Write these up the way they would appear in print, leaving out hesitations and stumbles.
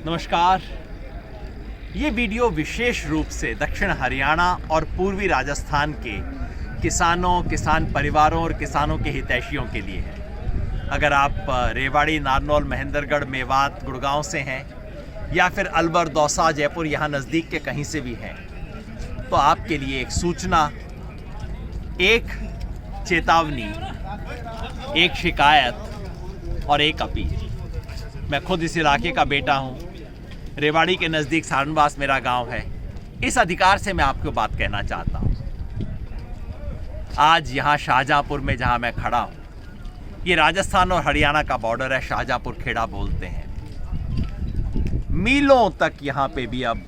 नमस्कार। ये वीडियो विशेष रूप से दक्षिण हरियाणा और पूर्वी राजस्थान के किसानों, किसान परिवारों और किसानों के हितैषियों के लिए है। अगर आप रेवाड़ी, नारनौल, महेंद्रगढ़, मेवात, गुड़गांव से हैं या फिर अलवर, दौसा, जयपुर यहाँ नज़दीक के कहीं से भी हैं, तो आपके लिए एक सूचना, एक चेतावनी, एक शिकायत और एक अपील। मैं खुद इस इलाके का बेटा हूँ। रेवाड़ी के नज़दीक सारनबास मेरा गांव है। इस अधिकार से मैं आपको बात कहना चाहता हूँ। आज यहाँ शाहजहाँपुर में जहाँ मैं खड़ा हूँ, ये राजस्थान और हरियाणा का बॉर्डर है। शाहजहाँपुर खेड़ा बोलते हैं। मीलों तक यहाँ पे भी अब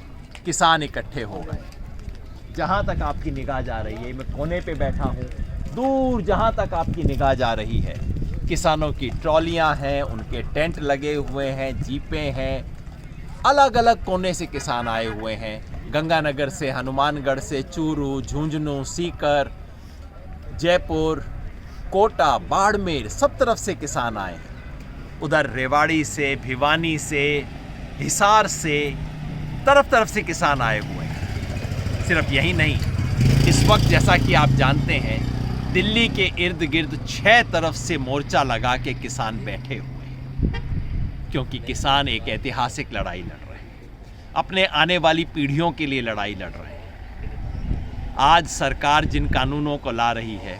किसान इकट्ठे हो गए। जहाँ तक आपकी निगाह जा रही है, मैं कोने पे बैठा हूँ, दूर जहाँ तक आपकी निगाह जा रही है, किसानों की ट्रॉलियाँ हैं, उनके टेंट लगे हुए हैं, जीपें हैं। अलग अलग कोने से किसान आए हुए हैं। गंगानगर से, हनुमानगढ़ से, चूरू, झुंझुनू, सीकर, जयपुर, कोटा, बाड़मेर, सब तरफ से किसान आए हैं। उधर रेवाड़ी से, भिवानी से, हिसार से, तरफ से किसान आए हुए हैं। सिर्फ यही नहीं, इस वक्त जैसा कि आप जानते हैं, दिल्ली के इर्द गिर्द 6 तरफ से मोर्चा लगा के किसान बैठे हुए हैं, क्योंकि किसान एक ऐतिहासिक लड़ाई लड़ रहे हैं। अपने आने वाली पीढ़ियों के लिए लड़ाई लड़ रहे हैं। आज सरकार जिन कानूनों को ला रही है,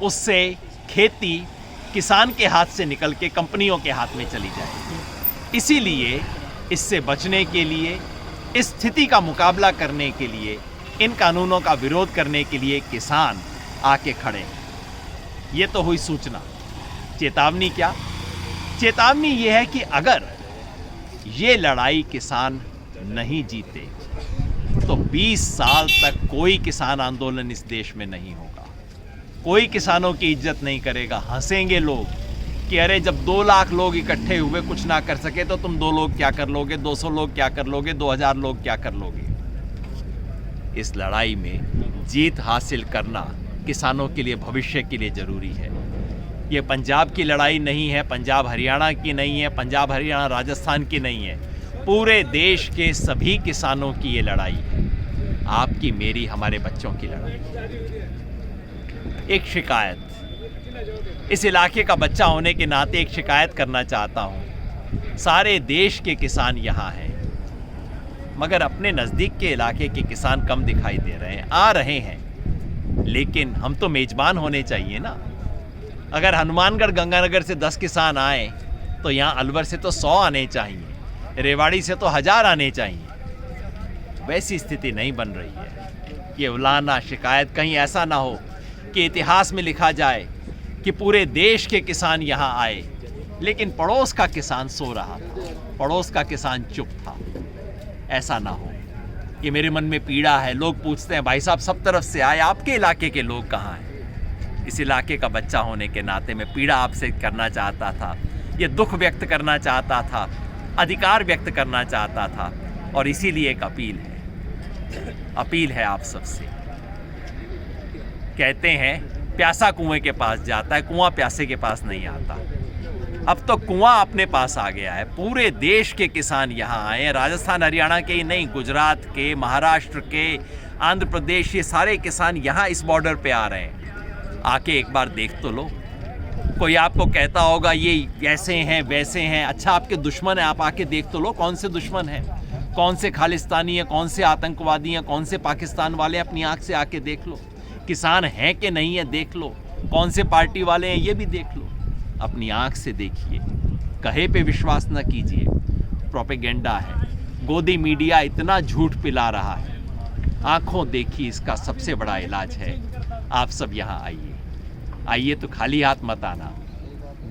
उससे खेती किसान के हाथ से निकल के कंपनियों के हाथ में चली जाएगी। इसीलिए इससे बचने के लिए, इस स्थिति का मुकाबला करने के लिए, इन कानूनों का विरोध करने के लिए किसान आके खड़े हैं। ये तो हुई सूचना। चेतावनी क्या? चेतावनी ये है कि अगर ये लड़ाई किसान नहीं जीते तो 20 साल तक कोई किसान आंदोलन इस देश में नहीं होगा। कोई किसानों की इज्जत नहीं करेगा। हंसेंगे लोग कि अरे जब 2 लाख लोग इकट्ठे हुए कुछ ना कर सके तो तुम 2 लोग क्या कर लोगे, 200 लोग क्या कर लोगे, 2000 लोग क्या कर लोगे। इस लड़ाई में जीत हासिल करना किसानों के लिए, भविष्य के लिए जरूरी है। ये पंजाब की लड़ाई नहीं है, पंजाब हरियाणा की नहीं है, पंजाब हरियाणा राजस्थान की नहीं है। पूरे देश के सभी किसानों की ये लड़ाई है। आपकी, मेरी, हमारे बच्चों की लड़ाई। एक शिकायत, इस इलाके का बच्चा होने के नाते एक शिकायत करना चाहता हूँ। सारे देश के किसान यहाँ हैं, मगर अपने नज़दीक के इलाके के किसान कम दिखाई दे रहे हैं। आ रहे हैं, लेकिन हम तो मेजबान होने चाहिए ना। अगर हनुमानगढ़, गंगानगर से 10 किसान आए तो यहाँ अलवर से तो 100 आने चाहिए, रेवाड़ी से तो 1000 आने चाहिए। वैसी स्थिति नहीं बन रही है। ये उलाहना, शिकायत कहीं ऐसा ना हो कि इतिहास में लिखा जाए कि पूरे देश के किसान यहाँ आए, लेकिन पड़ोस का किसान सो रहा था, पड़ोस का किसान चुप था। ऐसा ना हो। ये मेरे मन में पीड़ा है। लोग पूछते हैं, भाई साहब सब तरफ से आए, आपके इलाके के लोग कहाँ हैं? इस इलाके का बच्चा होने के नाते मैं पीड़ा आपसे करना चाहता था, ये दुख व्यक्त करना चाहता था, अधिकार व्यक्त करना चाहता था। और इसीलिए एक अपील है आप सबसे। कहते हैं प्यासा कुएं के पास जाता है, कुआं प्यासे के पास नहीं आता। अब तो कुआं अपने पास आ गया है। पूरे देश के किसान यहाँ आए हैं। राजस्थान, हरियाणा के ही नहीं, गुजरात के, महाराष्ट्र के, आंध्र प्रदेश, ये सारे किसान यहाँ इस बॉर्डर पे आ रहे हैं। आके एक बार देख तो लो। कोई आपको कहता होगा ये ऐसे हैं, वैसे हैं। अच्छा, आपके दुश्मन हैं, आप आके देख तो लो कौन से दुश्मन हैं, कौन से खालिस्तानी हैं, कौन से आतंकवादी हैं, कौन से पाकिस्तान वाले। अपनी आँख से आके देख लो। किसान हैं कि नहीं है देख लो। कौन से पार्टी वाले हैं ये भी देख लो। अपनी आँख से देखिए। कहे पे विश्वास न कीजिए। प्रोपेगेंडा है। गोदी मीडिया इतना झूठ पिला रहा है। आँखों देखी, इसका सबसे बड़ा इलाज है। आप सब यहाँ आइए तो खाली हाथ मत आना।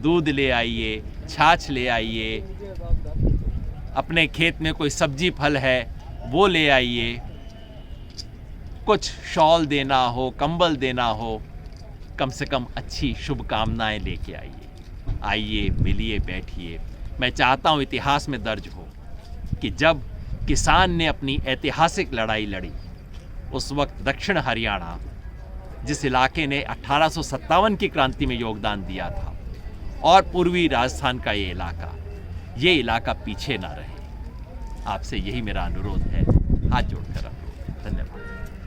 दूध ले आइए, छाछ ले आइए, अपने खेत में कोई सब्जी फल है वो ले आइए। कुछ शॉल देना हो, कंबल देना हो, कम से कम अच्छी शुभकामनाएं लेके आइए, मिलिए, बैठिए। मैं चाहता हूँ इतिहास में दर्ज हो कि जब किसान ने अपनी ऐतिहासिक लड़ाई लड़ी, उस वक्त दक्षिण हरियाणा, जिस इलाके ने 1857 की क्रांति में योगदान दिया था, और पूर्वी राजस्थान का ये इलाका पीछे ना रहे। आपसे यही मेरा अनुरोध है, हाथ जोड़कर।